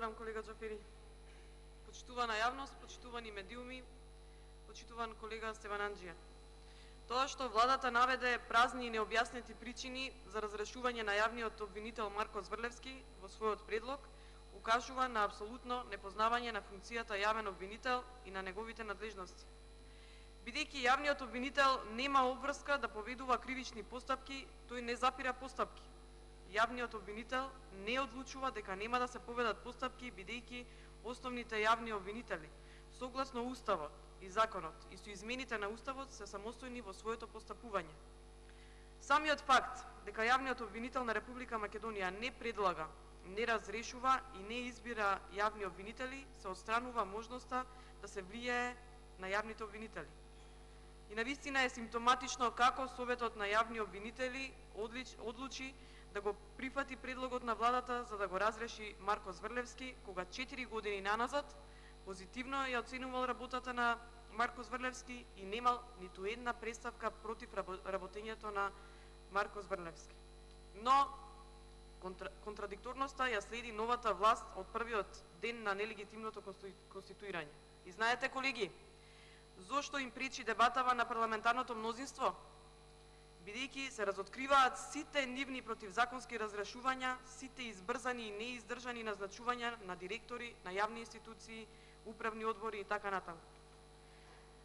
благодарам, колега Джафери. Почитувана јавност, почитувани медиуми, почитуван колега Стевананџија. Тоа што владата наведе празни и необјаснети причини за разрешување на јавниот обвинител Марко Зврлевски во својот предлог, укажува на апсолутно непознавање на функцијата јавен обвинител и на неговите надлежности. Бидејќи јавниот обвинител нема обврска да поведува кривични постапки, тој не запира постапки. Јавниот обвинител не одлучува дека нема да се поведат постапки, бидејќи основните јавни обвинители, согласно Уставот и законот и со измените на Уставот, се самостојни во своето постапување. Самиот факт дека јавниот обвинител на Република Македонија не предлага, не разрешува и не избира јавни обвинители, се отстранува можноста да се влијае на јавните обвинители. И навистина е симптоматично како Советот на јавни обвинители одлучи да го прифати предлогот на владата за да го разреши Марко Зврлевски, кога 4 години наназад позитивно ја оценувал работата на Марко Зврлевски и немал ниту една представка против работењето на Марко Зврлевски. Но контрадикторноста ја следи новата власт од првиот ден на нелегитимното конституирање. И знаете, колеги, зошто им пречи дебатава на парламентарното мнозинство? Бидејќи се разоткриваат сите нивни противзаконски разрешувања, сите избрзани и неиздржани назначувања на директори на јавни институции, управни одбори и така натаму.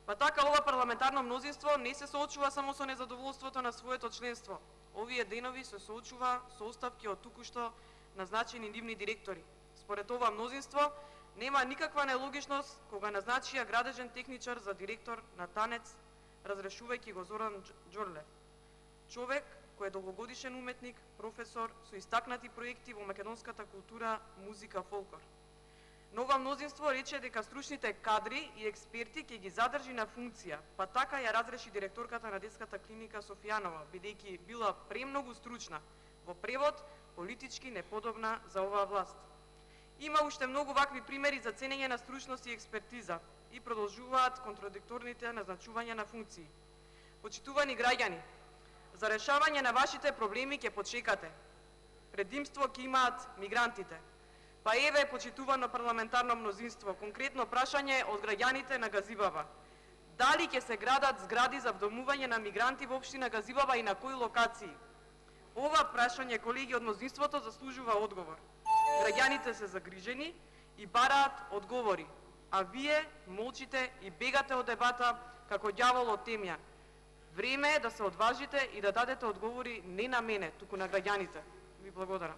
Па така ова парламентарно мнозинство не се соочува само со незадоволството на своето членство. Овие денови се соочува со оставки од токушто назначени нивни директори. Според ова мнозинство нема никаква нелогичност кога назначија градежен техничар за директор на Танец, разрешувајќи го Зоран Џорлев. Човек кој е долгогодишен уметник, професор со истакнати проекти во македонската култура, музика, фолклор. Но ова мнозинство рече дека стручните кадри и експерти ќе ги задржи на функција, па така ја разреши директорката на детската клиника Софијанова, бидејќи била премногу стручна, во превод политички неподобна за оваа власт. Има уште многу вакви примери за ценење на стручност и експертиза и продолжуваат контрадикторните назначувања на функции. Почитувани граѓани, за решавање на вашите проблеми ќе почекате. Предимство ќе имаат мигрантите. Па еве, почитувано парламентарно мнозинство, конкретно прашање од граѓаните на Газибаба. Дали ќе се градат згради за вдомување на мигранти во општина Газибаба и на кои локации? Ова прашање, колеги од мнозинството, заслужува одговор. Граѓаните се загрижени и бараат одговори, а вие молчите и бегате од дебата како ѓавол од темја. Време е да се одважите и да дадете одговори не на мене, туку на граѓаните. Ви благодарам.